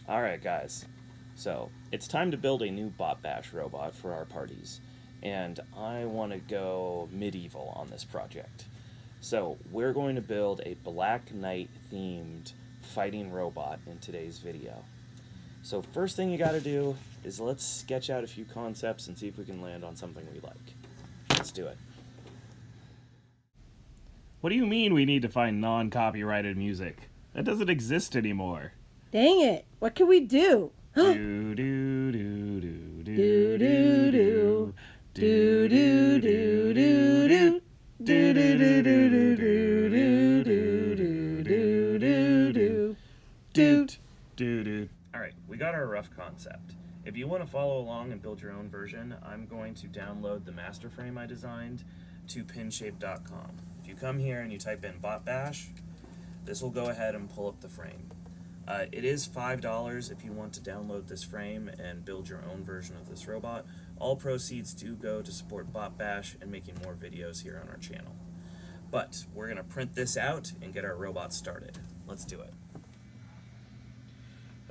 Alright guys, so it's time to build a new botbash robot for our parties, and I want to go medieval on this project. So we're going to build a Black Knight themed fighting robot in today's video. So first thing you gotta do is let's sketch out a few concepts and see if we can land on something we like. Let's do it. What do you mean we need to find non-copyrighted music? That doesn't exist anymore. Dang it! What can we do? Do do do do Do do do do do do do do do do do do do do do do do do do. Alright, we got our rough concept. If you want to follow along and build your own version, I'm going to download the master frame I designed to pinshape.com. If you come here and you type in botbash, this will go ahead and pull up the frame. It is $5 if you want to download this frame and build your own version of this robot. All proceeds do go to support botbash and making more videos here on our channel. But we're going to print this out and get our robot started. Let's do it.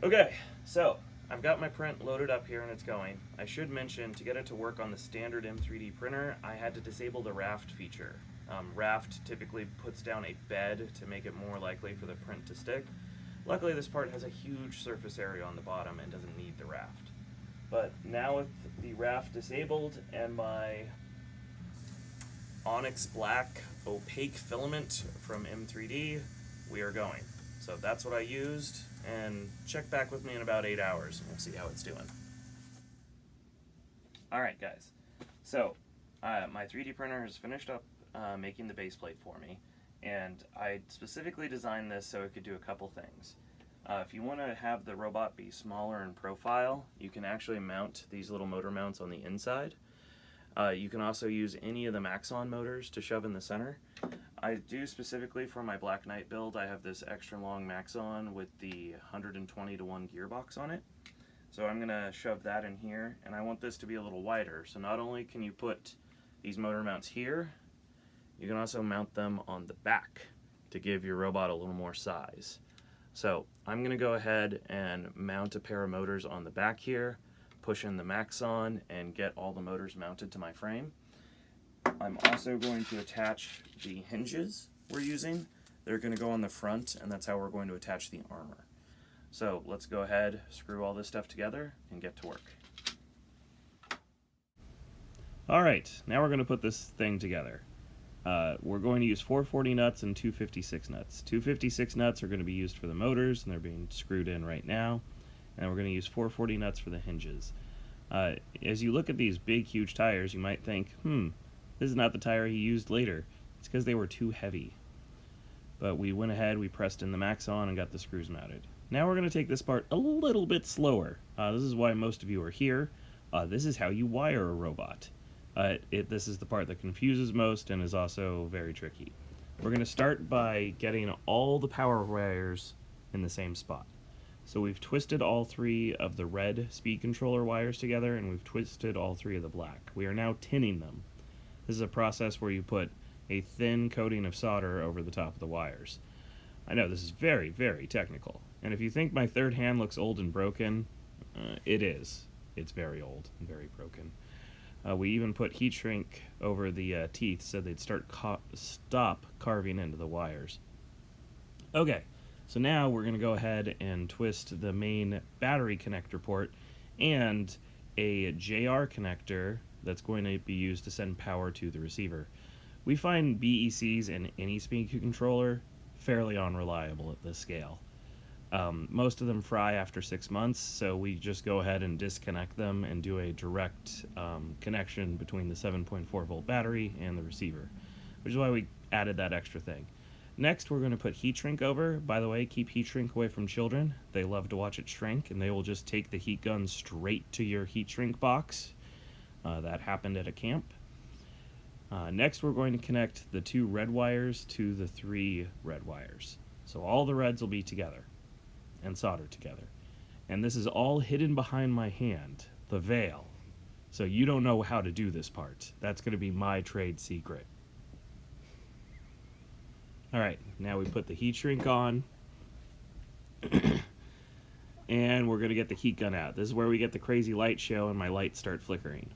Okay, so I've got my print loaded up here and it's going. I should mention, to get it to work on the standard M3D printer, I had to disable the raft feature. Raft typically puts down a bed to make it more likely for the print to stick. Luckily this part has a huge surface area on the bottom and doesn't need the raft. But now with the raft disabled and my onyx black opaque filament from M3D, we are going. So that's what I used, and check back with me in about 8 hours and we'll see how it's doing. Alright guys, so my 3D printer has finished up making the base plate for me, and I specifically designed this so it could do a couple things. If you want to have the robot be smaller in profile, you can actually mount these little motor mounts on the inside. You can also use any of the Maxon motors to shove in the center. I do specifically for my Black Knight build, I have this extra long Maxon with the 120:1 gearbox on it. So I'm going to shove that in here, and I want this to be a little wider. So not only can you put these motor mounts here, you can also mount them on the back to give your robot a little more size. So I'm going to go ahead and mount a pair of motors on the back here, push in the Maxon, and get all the motors mounted to my frame. I'm also going to attach the hinges we're using. They're going to go on the front, and that's how we're going to attach the armor. So let's go ahead, screw all this stuff together, and get to work. Alright, now we're going to put this thing together. We're going to use 440 nuts and 256 nuts. 256 nuts are going to be used for the motors, and they're being screwed in right now. And we're going to use 440 nuts for the hinges. As you look at these big, huge tires, you might think, this is not the tire he used later. It's because they were too heavy. But we went ahead, we pressed in the Maxon and got the screws mounted. Now we're going to take this part a little bit slower. This is why most of you are here. This is how you wire a robot. This is the part that confuses most and is also very tricky. We're going to start by getting all the power wires in the same spot. So we've twisted all three of the red speed controller wires together, and we've twisted all three of the black. We are now tinning them. This is a process where you put a thin coating of solder over the top of the wires. I know this is very, very technical, and if you think my third hand looks old and broken, it is. It's very old and very broken. We even put heat shrink over the teeth so they'd stop carving into the wires. Okay, so now we're going to go ahead and twist the main battery connector port and a JR connector that's going to be used to send power to the receiver. We find BECs in any speed controller fairly unreliable at this scale. Most of them fry after 6 months, so we just go ahead and disconnect them and do a direct connection between the 7.4 volt battery and the receiver, which is why we added that extra thing. Next, we're going to put heat shrink over. By the way, keep heat shrink away from children. They love to watch it shrink, and they will just take the heat gun straight to your heat shrink box. That happened at a camp. Next, we're going to connect the 2 red wires to the 3 red wires. So all the reds will be together and soldered together. And this is all hidden behind my hand, the veil. So you don't know how to do this part. That's going to be my trade secret. Alright, now we put the heat shrink on. And we're going to get the heat gun out. This is where we get the crazy light show and my lights start flickering.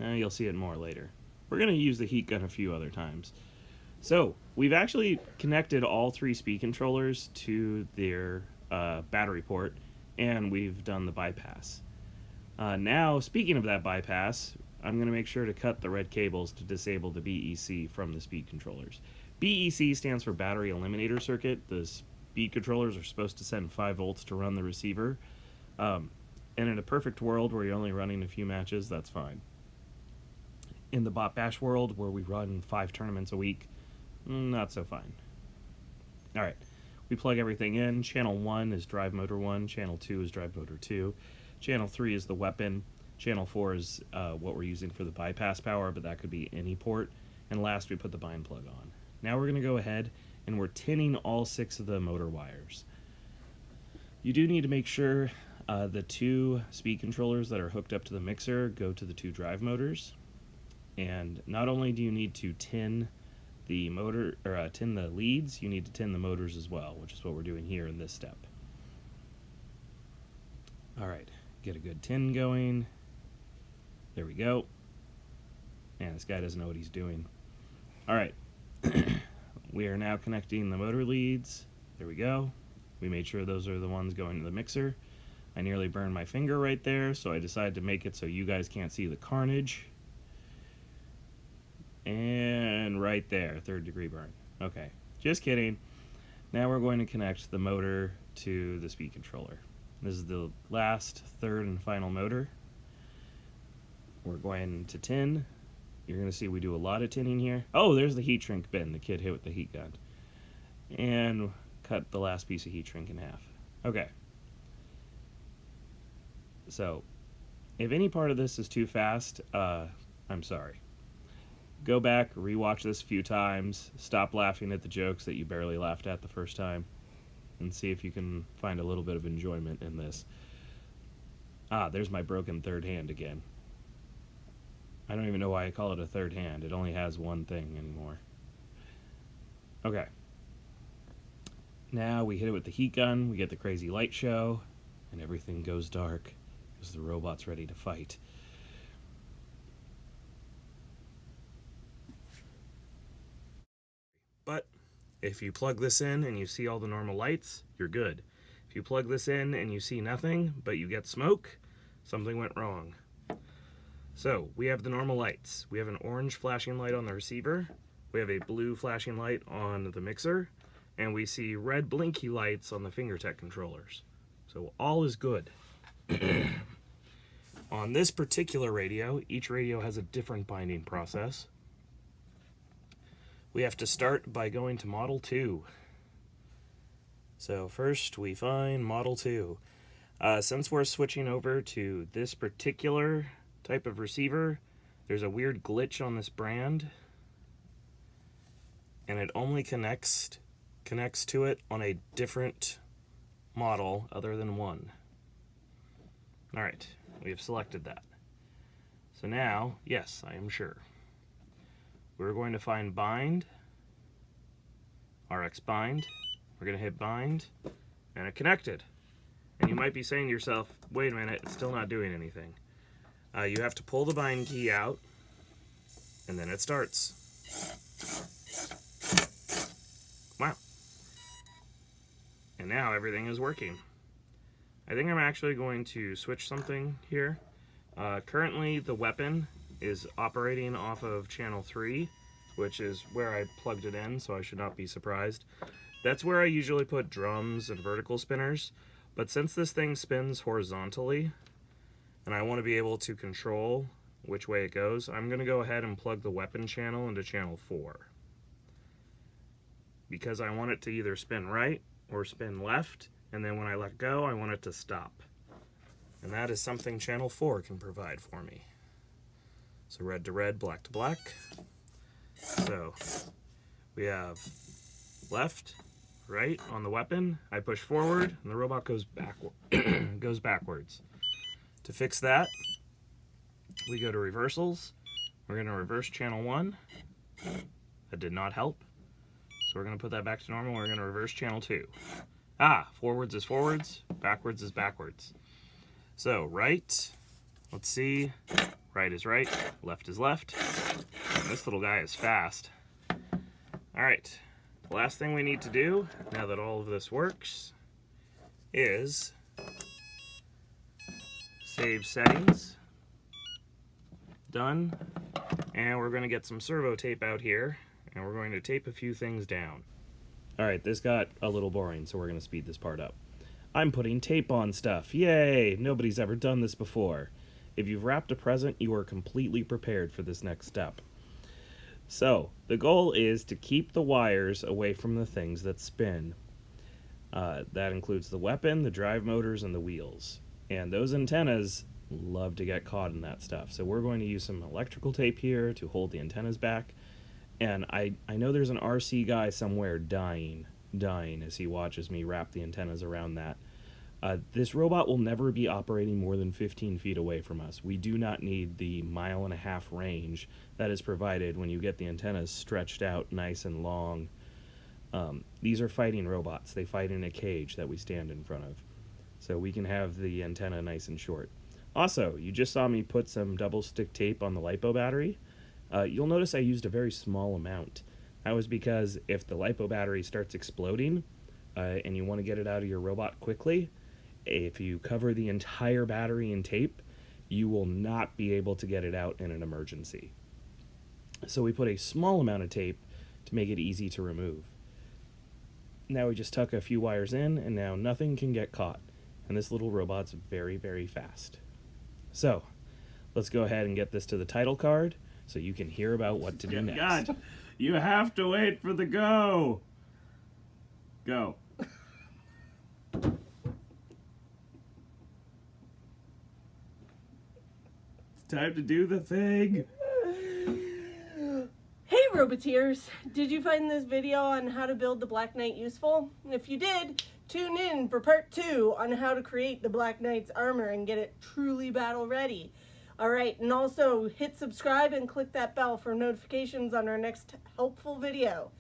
You'll see it more later. We're going to use the heat gun a few other times. So, we've actually connected all 3 speed controllers to their battery port, and we've done the bypass. Now, speaking of that bypass, I'm going to make sure to cut the red cables to disable the BEC from the speed controllers. BEC stands for Battery Eliminator Circuit. The speed controllers are supposed to send 5 volts to run the receiver. And in a perfect world where you're only running a few matches, that's fine. In the Bot Bash world, where we run 5 tournaments a week, not so fine. Alright, we plug everything in. Channel 1 is drive motor 1, channel 2 is drive motor 2, channel 3 is the weapon, channel 4 is what we're using for the bypass power, but that could be any port, and last we put the bind plug on. Now we're going to go ahead and we're tinning all 6 of the motor wires. You do need to make sure the 2 speed controllers that are hooked up to the mixer go to the 2 drive motors. And not only do you need to tin the motor or tin the leads, you need to tin the motors as well, which is what we're doing here in this step. All right, get a good tin going. There we go. Man, this guy doesn't know what he's doing. All right. We are now connecting the motor leads. There we go. We made sure those are the ones going to the mixer. I nearly burned my finger right there, so I decided to make it so you guys can't see the carnage. And right there, 3rd degree burn. Okay, just kidding. Now we're going to connect the motor to the speed controller. This is the last, 3rd, and final motor. We're going to tin. You're going to see we do a lot of tinning here. Oh, there's the heat shrink bin the kid hit with the heat gun. And cut the last piece of heat shrink in half. Okay. So, if any part of this is too fast, I'm sorry. Go back, rewatch this a few times, stop laughing at the jokes that you barely laughed at the first time, and see if you can find a little bit of enjoyment in this. There's my broken 3rd hand again. I don't even know why I call it a 3rd hand. It only has one thing anymore. Okay. Now we hit it with the heat gun, we get the crazy light show, and everything goes dark because the robot's ready to fight. But if you plug this in and you see all the normal lights, you're good. If you plug this in and you see nothing, but you get smoke, something went wrong. So, we have the normal lights. We have an orange flashing light on the receiver, we have a blue flashing light on the mixer, and we see red blinky lights on the Fingertech controllers. So all is good. On this particular radio, each radio has a different binding process. We have to start by going to Model 2. So first we find Model 2. Since we're switching over to this particular type of receiver, there's a weird glitch on this brand, and it only connects to it on a different model other than one. Alright, we have selected that. So now, yes, I am sure. We're going to find bind, RX bind, we're going to hit bind, and it connected. And you might be saying to yourself, wait a minute, it's still not doing anything. You have to pull the bind key out, and then it starts. Wow. And now everything is working. I think I'm actually going to switch something here. Currently the weapon is operating off of channel 3, which is where I plugged it in, so I should not be surprised. That's where I usually put drums and vertical spinners, but since this thing spins horizontally, and I want to be able to control which way it goes, I'm going to go ahead and plug the weapon channel into channel 4. Because I want it to either spin right or spin left, and then when I let go, I want it to stop. And that is something channel 4 can provide for me. So red to red, black to black. So we have left, right on the weapon. I push forward, and the robot goes backwards. To fix that, we go to reversals. We're going to reverse channel 1. That did not help. So we're going to put that back to normal. We're going to reverse channel 2. Forwards is forwards, backwards is backwards. So right, let's see, right is right, left is left. And this little guy is fast. All right, the last thing we need to do, now that all of this works, is save settings. Done. And we're going to get some servo tape out here, and we're going to tape a few things down. Alright, this got a little boring, so we're going to speed this part up. I'm putting tape on stuff. Yay! Nobody's ever done this before. If you've wrapped a present, you are completely prepared for this next step. So, the goal is to keep the wires away from the things that spin. That includes the weapon, the drive motors, and the wheels. And those antennas love to get caught in that stuff. So we're going to use some electrical tape here to hold the antennas back. And I know there's an RC guy somewhere dying as he watches me wrap the antennas around that. This robot will never be operating more than 15 feet away from us. We do not need the 1.5 mile range that is provided when you get the antennas stretched out nice and long. These are fighting robots. They fight in a cage that we stand in front of. So we can have the antenna nice and short. Also, you just saw me put some double stick tape on the LiPo battery. You'll notice I used a very small amount. That was because if the LiPo battery starts exploding and you want to get it out of your robot quickly, if you cover the entire battery in tape, you will not be able to get it out in an emergency. So we put a small amount of tape to make it easy to remove. Now we just tuck a few wires in, and now nothing can get caught. And this little robot's very, very fast. So, let's go ahead and get this to the title card so you can hear about what to do next. God, you have to wait for the go. Go. It's time to do the thing. Hey Roboteers! Did you find this video on how to build the Black Knight useful? And if you did, tune in for part 2 on how to create the Black Knight's armor and get it truly battle ready. Alright, and also hit subscribe and click that bell for notifications on our next helpful video.